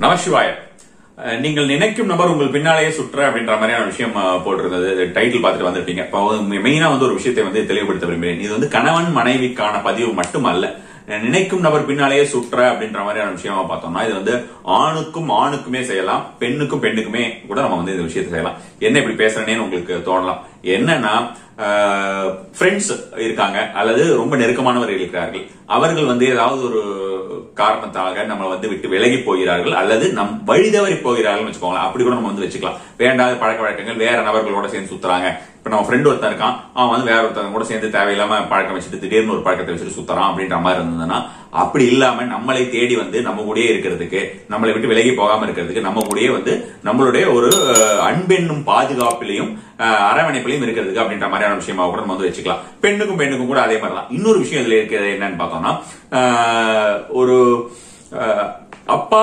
நமசிவாய. நீங்கள் நினைக்கும் நபர் உங்கள் பின்னாலேயே சுற்ற அப்படின்ற மாதிரியான விஷயம் போட்டிருந்தது. டைட்டில் பார்த்துட்டு வந்திருப்பீங்க. மெயினா ஒரு விஷயத்தை தெளிவுபடுத்த விரும்புகிறேன். இது கணவன் மனைவிக்கான பதிவு மட்டுமல்ல. நினைக்கும் நபர் பின்னாலேயே சுற்ற அப்படின்ற மாதிரியான விஷயமா பார்த்தோம்னா இது ஆணுக்கும் ஆணுக்குமே செய்யலாம், பெண்ணுக்கும் பெண்ணுக்குமே கூட நம்ம இந்த விஷயத்தை செய்யலாம். என்ன இப்படி பேசுறேன்னு உங்களுக்கு தோணலாம். என்னன்னா ஃப்ரெண்ட்ஸ் இருக்காங்க அல்லது ரொம்ப நெருக்கமானவர்கள் இருக்கிறார்கள். அவர்கள் ஏதாவது ஒரு காரணத்தாக நம்ம விட்டு விலகி போகிறார்கள் அல்லது நம் வழிதவறி போகிறார்கள் வச்சுக்கோங்களேன். அப்படி கூட நம்ம வச்சுக்கலாம். வேண்டாத பழக்க வழக்கங்கள், வேற நபர்களோட சேர்ந்து சுத்துறாங்க. இப்ப நம்ம ஃப்ரெண்ட் ஒருத்தன் இருக்கான், அவன் வேற ஒருத்தவங்க கூட சேர்ந்து தேவையில்லாம பழக்கம் வச்சுட்டு திடீர்னு ஒரு பழக்கத்தை வச்சுட்டு சுத்தறான் அப்படின்ற மாதிரி இருந்ததுன்னா, அப்படி இல்லாம நம்மளை தேடி நம்ம கூடயே இருக்கிறதுக்கு, நம்மளை விட்டு விலகி போகாம இருக்கிறதுக்கு, நம்ம கூடயே நம்மளுடைய ஒரு அன்பென்னும் பாதுகாப்பிலையும் அரவணைப்பிலையும் இருக்கிறதுக்கு அப்படின்ற மாதிரியான விஷயமா கூட நம்ம வச்சுக்கலாம். பெண்ணுக்கும் பெண்ணுக்கும் கூட அதே மாதிரிதான். இன்னொரு விஷயம் இதுல இருக்கிறது என்னன்னு பார்த்தோம்னா, ஒரு அப்பா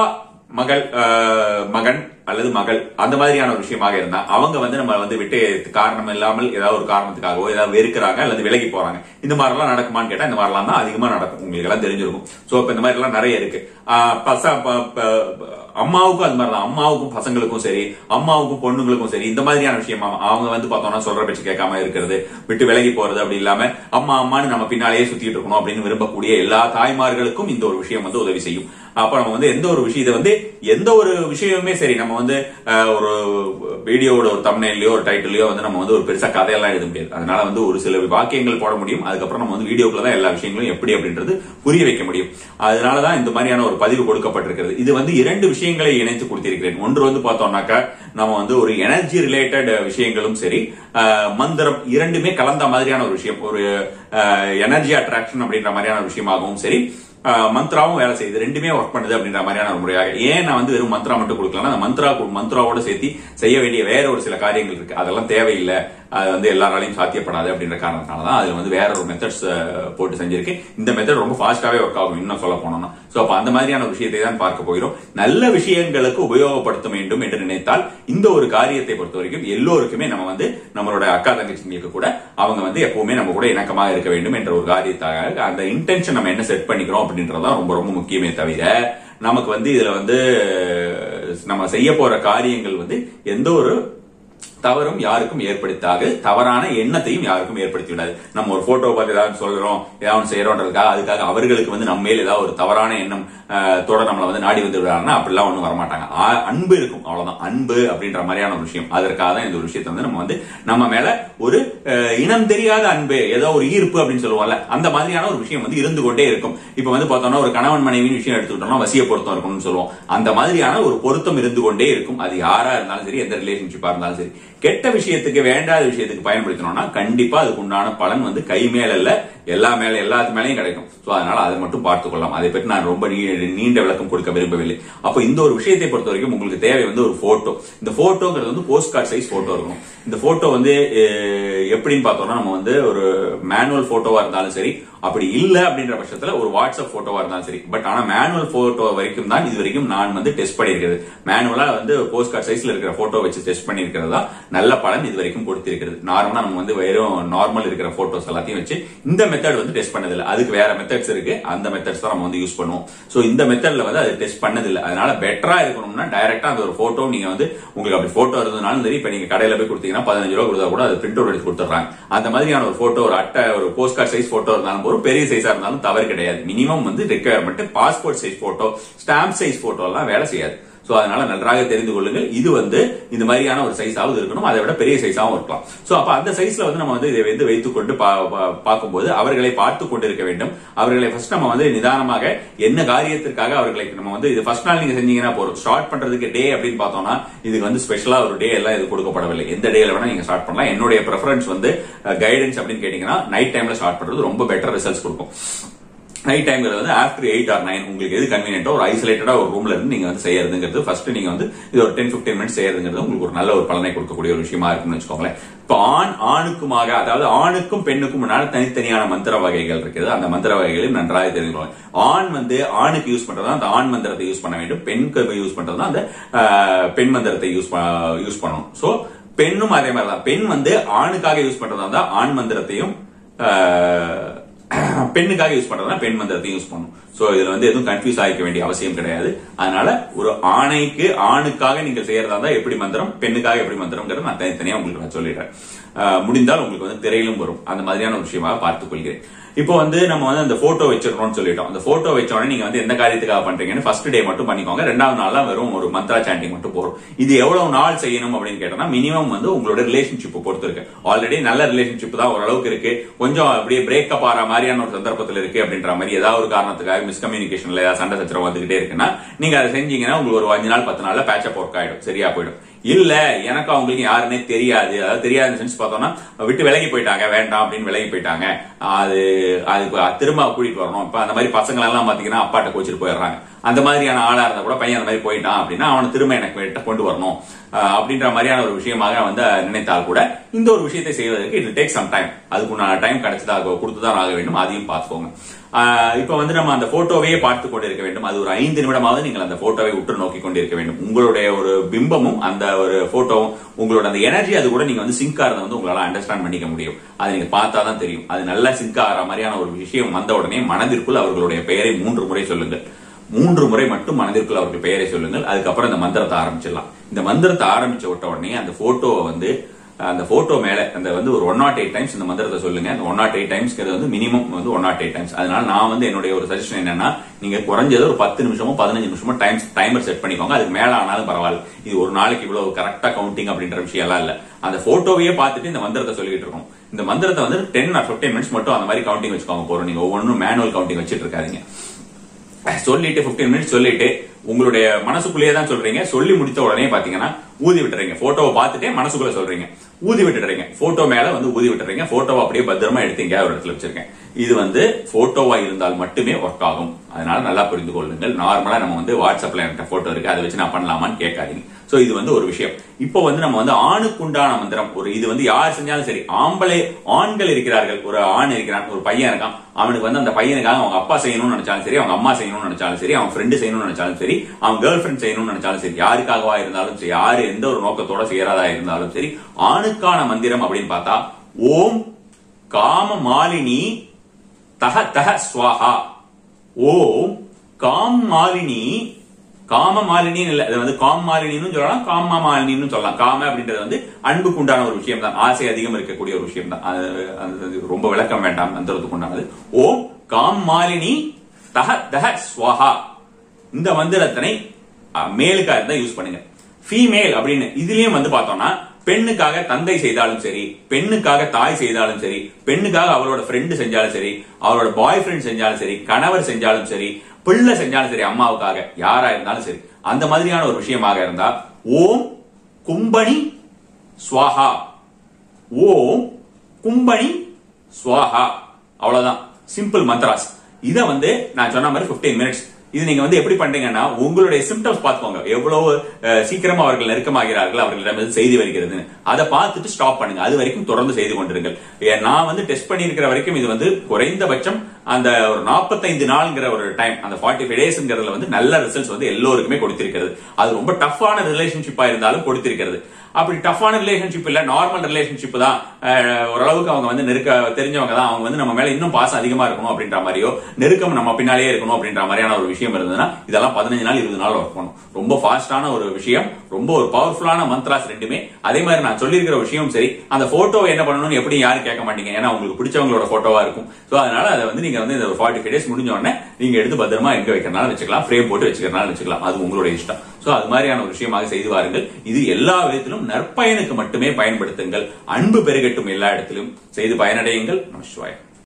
மகன் அல்லது மகள் அந்த மாதிரியான ஒரு விஷயமாக இருந்தா அவங்க நம்ம விட்டு காரணம் இல்லாமல் ஏதாவது ஒரு காரணத்துக்காகவோ ஏதாவது வெறுக்கிறாங்க அல்லது விலகி போறாங்க. இந்த மாதிரி எல்லாம் நடக்குமான்னு கேட்டா இந்த மாதிரிலாம் தான் அதிகமா நடக்கும். உங்களுக்கு எல்லாம் தெரிஞ்சிருக்கும். சோ இப்ப இந்த மாதிரி எல்லாம் நிறைய இருக்கு. அம்மாவுக்கும் அது மாதிரிதான். அம்மாவுக்கும் பசங்களுக்கும் சரி, அம்மாவுக்கும் பொண்ணுங்களுக்கும் சரி, இந்த மாதிரியான விஷயமா அவங்க பார்த்தோம்னா சொல்ற பேச்சு கேட்காம இருக்கிறது, விட்டு விலகி போறது, அப்படி இல்லாம அம்மா அம்மான்னு நம்ம பின்னாலேயே சுத்திட்டு இருக்கணும் அப்படின்னு விரும்பக்கூடிய எல்லா தாய்மார்களுக்கும் இந்த ஒரு விஷயம் உதவி செய்யும். அப்ப நம்ம எந்த ஒரு விஷயத்தை எந்த ஒரு விஷயமே சரி, நம்ம ஒரு வீடியோவோட ஒரு தம்ப்நெயிலயோ ஒரு டைட்டிலையோ நம்ம ஒரு பெருசா கதையெல்லாம் எழுத முடியாது. அதனால ஒரு சில வாக்கியங்கள் போட முடியும். அதுக்கப்புறம் நம்ம வீடியோக்குள்ள தான் எல்லா விஷயங்களும் எப்படி அப்படின்றது புரிய வைக்க முடியும். அதனாலதான் இந்த மாதிரியான ஒரு பதிவு கொடுக்கப்பட்டிருக்கிறது. இது இரண்டு விஷயங்களை இணைத்து கொடுத்திருக்கிறேன். ஒன்று பார்த்தோம்னாக்கா நம்ம ஒரு எனர்ஜி ரிலேட்டட் விஷயங்களும் சரி, மந்திரம் இரண்டுமே கலந்த மாதிரியான ஒரு விஷயம். ஒரு எனர்ஜி அட்ராக்ஷன் அப்படின்ற மாதிரியான விஷயமாகவும் சரி, மந்த்ராவும் வேலை செய்யுது. ரெண்டுமே ஒர்க் பண்ணுது அப்படின்ற மாதிரியான ஒரு முறையாக. ஏன் நான் வெறும் மந்த்ரா மட்டும் கொடுக்கலாம், மந்த்ராவோட சேர்த்து செய்ய வேண்டிய வேற ஒரு சில காரியங்கள் இருக்கு. அதெல்லாம் தேவையில்லை, அது எல்லாராலையும் சாத்தியப்படாது அப்படின்ற காரணத்தினாலதான் அதுல வேற ஒரு மெத்தட்ஸ் போட்டு செஞ்சிருக்கு. இந்த மெத்தட் ரொம்ப ஃபாஸ்டாவே ஒர்க் ஆகும் இன்னும் சொல்ல போனோம்னா. சோ அப்ப அந்த மாதிரியான ஒரு விஷயத்தை தான் பார்க்க போகிறோம். நல்ல விஷயங்களுக்கு உபயோகப்படுத்த வேண்டும் என்று நினைத்தால் இந்த ஒரு காரியத்தை பொறுத்த வரைக்கும் எல்லோருக்குமே நம்ம நம்மளோட அக்கா தங்கச்சிங்களுக்கு கூட அவங்க எப்பவுமே நம்ம கூட இணக்கமாக இருக்க வேண்டும் என்ற ஒரு காரியத்தாக அந்த இன்டென்ஷன் நம்ம என்ன செட் பண்ணிக்கிறோம் அப்படின்றதான் ரொம்ப ரொம்ப முக்கியமே தவிர, நமக்கு இதுல நம்ம செய்ய போற காரியங்கள் எந்த ஒரு தவறும் யாருக்கும் ஏற்படுத்தாது, தவறான எண்ணத்தையும் யாருக்கும் ஏற்படுத்தி விடாது. நம்ம ஒரு போட்டோ பார்த்து ஏதாவது சொல்றோம், ஏதாவது செய்யறோன்றதுக்காக அதுக்காக அவர்களுக்கு நம்ம மேல் ஏதாவது ஒரு தவறான எண்ணம் தோட நம்மள நாடி வந்து விடுறாங்கன்னா அப்படிலாம் ஒண்ணும் வரமாட்டாங்க. அன்பு இருக்கும், அவ்வளவுதான். அன்பு அப்படின்ற மாதிரியான ஒரு விஷயம். அதற்காக தான் இந்த ஒரு விஷயத்தை நம்ம நம்ம மேல ஒரு இனம் தெரியாத அன்பு, ஏதோ ஒரு ஈர்ப்பு அப்படின்னு சொல்லுவோம்ல, அந்த மாதிரியான ஒரு விஷயம் இருந்து கொண்டே இருக்கும். இப்ப பார்த்தோம்னா ஒரு கணவன் மனைவி விஷயம் எடுத்துக்கிட்டோம்னா வசிய பொருத்தம் இருக்கும்னு சொல்லுவோம். அந்த மாதிரியான ஒரு பொருத்தம் இருந்து கொண்டே இருக்கும். அது யாரா இருந்தாலும் சரி, எந்த ரிலேஷன்ஷிப்பா இருந்தாலும் சரி. கெட்ட விஷயத்துக்கு, வேண்டாத விஷயத்துக்கு பயன்படுத்தணும்னா கண்டிப்பா அதுக்கு உண்டான பலன் கை மேல இல்ல, எல்லாத்து மேலையும் கிடைக்கும். சோ அதனால அதை மட்டும் பார்த்துக் கொள்ளலாம். அதை பற்றி நான் ரொம்ப நீண்ட விளக்கம் கொடுக்க விரும்பவில்லை. அப்போ இந்த ஒரு விஷயத்தை பொறுத்த வரைக்கும் உங்களுக்கு தேவை ஒரு போட்டோ. இந்த போட்டோங்கிறது போஸ்ட் கார்டு சைஸ் போட்டோ இருக்கணும். இந்த போட்டோ எப்படின்னு பார்த்தோம்னா நம்ம ஒரு மேனுவல் போட்டோவா இருந்தாலும் சரி, அப்படி இல்ல அப்படின்ற பட்சத்துல ஒரு வாட்ஸ்அப் போட்டோவா இருந்தாலும் சரி. பட் ஆனா மேனுவல் போட்டோ வரைக்கும் தான் இது வரைக்கும் நான் டெஸ்ட் பண்ணியிருக்கிறது. மேனுவலா போஸ்ட் கார்டு சைஸ்ல இருக்கிற போட்டோ வச்சு டெஸ்ட் பண்ணிருக்கிறதா நல்ல பலன் இது வரைக்கும் கொடுத்திருக்கிறது. நார்மலா நம்ம வெறும் நார்மல் இருக்கிற போட்டோஸ் எல்லாத்தையும் வச்சு இந்த மெத்தட் டெஸ்ட் பண்ணதில்லை. அதுக்கு வேற மெத்தட்ஸ் இருக்கு. அந்த மெத்தட்ஸ் தான் நம்ம யூஸ் பண்ணுவோம். சோ இந்த மெத்தட்ல அது டெஸ்ட் பண்ணதில்லை. அதனால பெட்டரா இருக்கணும்னா டைரக்டா அந்த ஒரு போட்டோ நீங்க உங்களுக்கு அப்படி போட்டோ இருந்ததுனாலும் சரி, இப்ப நீங்க கடையில போய் கொடுத்தீங்கன்னா 15 ரூபாய் கொடுத்தா கூட அது பிரிண்ட் அவுட் எடுத்து கொடுத்துறாங்க. அந்த மாதிரியான ஒரு போட்டோ, ஒரு அட்டை, ஒரு போஸ்ட் கார்டு சைஸ் போட்டோ இருந்தாலும் ஒரு பெரிய சைஸா இருந்தாலும் தவறு கிடையாது. Minimum requirement passport size photo, stamp size photo எல்லாம் வேலை செய்யாது. சோ அதனால நன்றாக தெரிந்து கொள்ளுங்கள். இது இந்த மாதிரியான ஒரு சைஸாவது இருக்கணும். அதை விட பெரிய சைஸாவும் இருக்கலாம். சோ அப்ப அந்த சைஸ்ல நம்ம இதை வைத்துக் கொண்டு பார்க்கும்போது அவர்களை பார்த்து கொண்டிருக்க வேண்டும். அவர்களை ஃபர்ஸ்ட் நம்ம நிதானமாக என்ன காரியத்திற்காக அவர்களை நம்ம இது ஃபர்ஸ்ட் நாள் நீங்க செஞ்சீங்கன்னா போறோம். ஸ்டார்ட் பண்றதுக்கு டே அப்படின்னு பார்த்தோம்னா இதுக்கு ஸ்பெஷலா ஒரு டே எல்லாம் இது கொடுக்கப்படவில்லை. எந்த டேல வேணா நீங்க ஸ்டார்ட் பண்ணலாம். என்னுடைய ப்ரெஃபரன்ஸ் கைடன்ஸ் அப்படின்னு கேட்டீங்கன்னா நைட் டைம்ல ஸ்டார்ட் பண்றது ரொம்ப பெட்டர் ரிசல்ட்ஸ் கொடுக்கும். நைட் டைம்ங்கிறது ஆஃப்டர் 8 or 9 உங்களுக்கு எது கன்வீனியன்ட்டோ ஒரு ஐசோலேட்டடா ஒரு ரூம்ல இருந்து நீங்க செய்யறதுங்கிறது ஃபர்ஸ்ட் நீங்க இது ஒரு 10-15 மினிட்ஸ் செய்யறதுங்கிறது உங்களுக்கு ஒரு நல்ல ஒரு பலனை கொடுக்கக்கூடிய ஒரு விஷயமா இருக்குன்னு வச்சுக்கோங்களேன். இப்ப ஆணுக்குமாக, அதாவது ஆணுக்கும் பெண்ணுக்கும் முன்னாடி தனித்தனியான மந்திர வகைகள் இருக்குது. அந்த மந்திர வகைகளையும் நன்றாக தெரிஞ்சுக்கணும். ஆண் ஆணுக்கு யூஸ் பண்றதா அந்த ஆண் மந்திரத்தை யூஸ் பண்ண வேண்டும். பெண்ணுக்கு யூஸ் பண்றதா அந்த பெண் மந்திரத்தை யூஸ் பண்ணணும். சோ பெண்ணும் அதே மாதிரிதான். பெண் வந்து ஆணுக்காக யூஸ் பண்றதா இருந்தா ஆண் மந்திரத்தையும், பெண்ணுக்காக யூஸ் பண்றதுனா பெண் மந்திரத்தையும் யூஸ் பண்ணும். சோ இதுல வந்து எதுவும் கன்ஃபியூஸ் ஆகிக்க வேண்டிய அவசியம் கிடையாது. அதனால ஒரு ஆணுக்காக நீங்கள் செய்யறதா இருந்தா எப்படி மந்திரம், பெண்ணுக்காக எப்படி மந்திரம்ங்கிறது நான் தனித்தனியா உங்களுக்கு நான் சொல்லிடுறேன். முடிந்தால் உங்களுக்கு வந்து திரையிலும் வரும். அந்த மாதிரியான ஒரு விஷயமாக பார்த்துக் கொள்கிறேன். இப்போ வந்து நம்ம வந்து அந்த போட்டோ வச்சிருக்கோம்னு சொல்லிட்டோம். அந்த போட்டோ வச்ச உடனே நீங்க வந்து எந்த காரியத்துக்காக பண்றீங்கன்னு ஃபர்ஸ்ட் டே மட்டும் பண்ணிக்கோங்க. 2வது நாள்ல வெறும் ஒரு மந்த்ரா சாண்டிங் மட்டும் போறோம். இது எவ்வளவு நாள் செய்யணும் அப்படின்னு கேட்டோம்னா மினிமம் வந்து உங்களோட ரிலேஷன்ஷிப் பொறுத்து இருக்கு. ஆல்ரெடி நல்ல ரிலேஷன்ஷிப் தான் ஓரளவுக்கு இருக்கு, கொஞ்சம் அப்படியே பிரேக்கப் ஆற மாதிரியான ஒரு சந்தர்ப்பத்தில் இருக்கு அப்படின்ற மாதிரி ஏதாவது ஒரு காரணத்துக்காக மிஸ்கம்யூனிகேஷன்ல ஏதாவது சண்டை சச்சரவு வந்துகிட்டே இருக்குன்னா நீங்க அதை செஞ்சீங்கன்னா உங்களுக்கு ஒரு 5 நாள் 10 நாள்ல பேட்சப் ஒர்க் ஆயிடும், சரியா போயிடும். இல்ல எனக்கு அவங்களுக்கு யாருன்னே தெரியாது, அதாவது தெரியாத சென்ஸ் பார்த்தோம்னா விட்டு விலகி போயிட்டாங்க, வேண்டாம் அப்படின்னு விலகி போயிட்டாங்க, அதுக்கு திரும்ப கூட்டிட்டு வரணும். இப்ப அந்த மாதிரி பசங்க எல்லாம் பாத்தீங்கன்னா அப்பாட்ட கோச்சிட்டு போயிடுறாங்க. அந்த மாதிரியான ஆளா இருந்தா கூட பையன் அந்த மாதிரி போயிட்டான் அப்படின்னா அவனை திரும்ப எனக்கு கொண்டு வரணும் அப்படின்ற மாதிரியான ஒரு விஷயமாக வந்து நினைத்தால் கூட இந்த ஒரு விஷயத்தை செய்வதற்கு இட் டேக் சம் டைம். அதுக்குண்டான டைம் கிடைச்சதாக கொடுத்துதான் ஆக வேண்டும். அதையும் பார்த்துக்கோங்க. இப்ப வந்து நம்ம அந்த போட்டோவையே பார்த்து கொண்டிருக்க வேண்டும். அது ஒரு 5 நிமிடமாவது நீங்கள் அந்த போட்டோவை உற்று நோக்கி கொண்டிருக்க வேண்டும். உங்களுடைய ஒரு பிம்பமும் அந்த ஒரு போட்டோவும் உங்களோட அந்த எனர்ஜி அது கூட நீங்க வந்து சிங்க் ஆறத வந்து உங்களால அண்டர்ஸ்டாண்ட் பண்ணிக்க முடியும். அதை நீங்க பார்த்தாதான் தெரியும். அது நல்லா சிங்க் ஆகிற மாதிரியான ஒரு விஷயம் வந்த உடனே மனதிற்குள் அவர்களுடைய பெயரை 3 முறை சொல்லுங்கள். 3 முறை மட்டும் மனதிற்குள் அவர்கள் பெயரை சொல்லுங்கள். அதுக்கப்புறம் இந்த மந்திரத்தை ஆரம்பிச்சிடலாம். இந்த மந்திரத்தை ஆரம்பிச்ச விட்ட உடனே அந்த போட்டோவை வந்து அந்த போட்டோ மேல அந்த வந்து ஒரு 108 டைம்ஸ் இந்த மந்திரத்தை சொல்லுங்க. அந்த 108 டைம்ஸ் வந்து மினிமம் வந்து 108 டைம்ஸ். அதனால நான் வந்து என்னுடைய ஒரு சஜஷன் என்னன்னா நீங்க குறைஞ்சது ஒரு 10 நிமிஷமோ 15 நிமிஷமோ டைமர் செட் பண்ணிக்கோங்க. அதுக்கு மேல ஆனாலும் பரவாயில்ல. இது ஒரு நாளைக்கு இவ்வளவு கரெக்டா கவுண்டிங் அப்படின்ற விஷயம் எல்லாம் இல்ல. அந்த போட்டோவையே பார்த்துட்டு இந்த மந்திரத்தை சொல்லிட்டு இருக்கோம். இந்த மந்திரத்தை வந்து 10 or 15 மினிட்ஸ் மட்டும் அந்த மாதிரி கவுண்டிங் வச்சுக்கோங்க போறோம். நீங்க ஒவ்வொன்றும் மேனுவல் கவுண்டிங் வச்சிட்டு இருக்காதீங்க. சொல்லிட்டு 15 மினிட்ஸ் சொல்லிட்டு உங்களுடைய மனசுக்குள்ளேயே தான் சொல்றீங்க. சொல்லி முடித்த உடனே பாத்தீங்கன்னா ஊதி விட்டுறீங்க. போட்டோவை பார்த்துட்டே மனசுக்குள்ள சொல்றீங்க, ஊதி விட்டுறீங்க. போட்டோ மேல வந்து ஊதி விட்டுறீங்க. போட்டோவை அப்படியே பத்திரமா எடுத்தீங்க ஒரு இடத்துல வச்சிருக்கேன். இது வந்து போட்டோவா இருந்தால் மட்டுமே ஒர்க் ஆகும். அதனால நல்லா புரிந்து கொள்ளுங்கள். நார்மலா நம்ம வந்து வாட்ஸ்அப்ல என்கிட்ட போட்டோ இருக்கு, அதை வச்சு நான் பண்ணலாமான்னு கேட்காதீங்க. சோ இது வந்து ஒரு விஷயம். இப்போ வந்து நம்ம வந்து ஆணுக்குண்டான மந்திரம் ஒரு இது வந்து யார் செஞ்சாலும் சரி, ஆண்கள் இருக்கிறார்கள், ஒரு ஆண் இருக்கிறான், ஒரு பையன் இருக்கான், அவனுக்கு வந்து அந்த பையனுக்காக அவங்க அப்பா செய்யணும்னு நினைச்சாலும் சரி, அவங்க அம்மா செய்யணும்னு நினைச்சாலும் சரி, அவன் ஃப்ரெண்டு செய்யணும்னு நினைச்சாலும் சரி, அவன் கேர்ள் ஃப்ரெண்ட் செய்யணும்னு நினைச்சாலும் சரி, யாருக்காகவா இருந்தாலும் சரி, யாரு எந்த ஒரு நோக்கத்தோட செய்யறதா இருந்தாலும் சரி, ஆணுக்கான மந்திரம் அப்படின்னு பார்த்தா ஓம் காம மாலினி தஹ தஹ ஸ்வாஹா. ஓம் காம் மாலினி, காம மாலினின்னு இல்ல, அது வந்து காம் மாலினின்னு சொல்லலாம், காம மாலினின்னு சொல்லலாம். காம அப்படின்றது வந்து அன்புக்கு உண்டான ஒரு விஷயம் தான், ஆசை அதிகம் இருக்கக்கூடிய ஒரு விஷயம் தான். அது ரொம்ப விளக்கம் வேண்டாம், மந்திரத்துக்கு உண்டானது. ஓம் காம் மாலினி தஹ தஹ ஸ்வாஹா. இந்த மந்திரத்தினை மேலுக்கா இருந்தா யூஸ் பண்ணுங்க. ஃபீமேல் அப்படின்னு இதுலயும் வந்து பார்த்தோம்னா பெண்ணுக்காக தந்தை செய்தாலும் சரி, பெண்ணுக்காக தாய் செய்தாலும் சரி, பெண்ணுக்காக அவளோட ஃப்ரெண்டு செஞ்சாலும் சரி, அவளோட பாய் ஃப்ரெண்ட் செஞ்சாலும் சரி, கணவர் செஞ்சாலும் சரி, பிள்ளை செஞ்சாலும் சரி, அம்மாவுக்காக யாரா இருந்தாலும் சரி, அந்த மாதிரியான ஒரு விஷயமாக இருந்தா ஓம் கும்பணி ஸ்வாஹா, ஓம் கும்பணி ஸ்வாஹா. அவ்வளவுதான், சிம்பிள் மந்த்ராஸ். இத வந்து நான் சொன்ன மாதிரி 15 மினிட்ஸ். இது நீங்க வந்து எப்படி பண்றீங்கன்னா உங்களுடைய சிம்டம்ஸ் பார்த்துக்கோங்க, எவ்வளவு சீக்கிரமா அவர்கள் நெருக்கமாகிறார்கள், அவர்களிடம் செய்தி வருகிறது, அதை பார்த்துட்டு ஸ்டாப் பண்ணுங்க. அது வரைக்கும் தொடர்ந்து செய்து கொண்டிருங்கள். நான் வந்து டெஸ்ட் பண்ணிருக்கிற வரைக்கும் இது வந்து குறைந்தபட்சம் அந்த ஒரு 45 நாள்ங்கிற ஒரு டைம், அந்த 45 டேஸ்ங்கிறதுல வந்து நல்ல ரிசல்ட்ஸ் வந்து எல்லோருக்குமே கொடுத்திருக்கிறது. அது ரொம்ப டஃப்பான ரிலேஷன்ஷிப்பா இருந்தாலும் கொடுத்திருக்கிறது. அப்படி டஃப்பான ரிலேஷன்ஷிப் இல்ல, நார்மல் ரிலேஷன்ஷிப் தான், ஓரளவுக்கு அவங்க வந்து நெருக்க தெரிஞ்சவங்க தான், அவங்க வந்து நம்ம மேல இன்னும் பாசம் அதிகமா இருக்கணும் அப்படின்ற மாதிரியோ, நெருக்கம் நம்ம பின்னாலேயே இருக்கணும் அப்படின்ற மாதிரியான ஒரு விஷயம் இருந்ததுன்னா இதெல்லாம் 15 நாள் 20 நாள் ஒர்க் பண்ணும். ரொம்ப ஃபாஸ்டான ஒரு விஷயம், ரொம்ப ஒரு பவர்ஃபுல்லான மந்த்ராஸ் ரெண்டுமே. அதே மாதிரி நான் சொல்லியிருக்கிற விஷயம் சரி, அந்த போட்டோவை என்ன பண்ணணும்னு எப்படி யாரும் கேட்க மாட்டீங்க, ஏன்னா உங்களுக்கு பிடிச்சவங்களோட போட்டோவா இருக்கும். சோ அதனால அதை வந்து நீங்க வந்து இந்த 45 டேஸ் முடிஞ்ச உடனே நீங்க எடுத்து பத்திரமா எங்க வைக்கிறனால வச்சுக்கலாம், ஃப்ரேம் போட்டு வச்சுக்கிறனால வச்சுக்கலாம், அது உங்களுடைய இஷ்டம். சோ அது மாதிரியான ஒரு விஷயமாக செய்து வாருங்கள். இது எல்லா விதத்திலும் நற்பயனுக்கு மட்டுமே பயன்படுத்துங்கள். அன்பு பெருகட்டும், எல்லா இடத்திலும் செய்து பயனடையுங்கள். நமஸ்காரம்.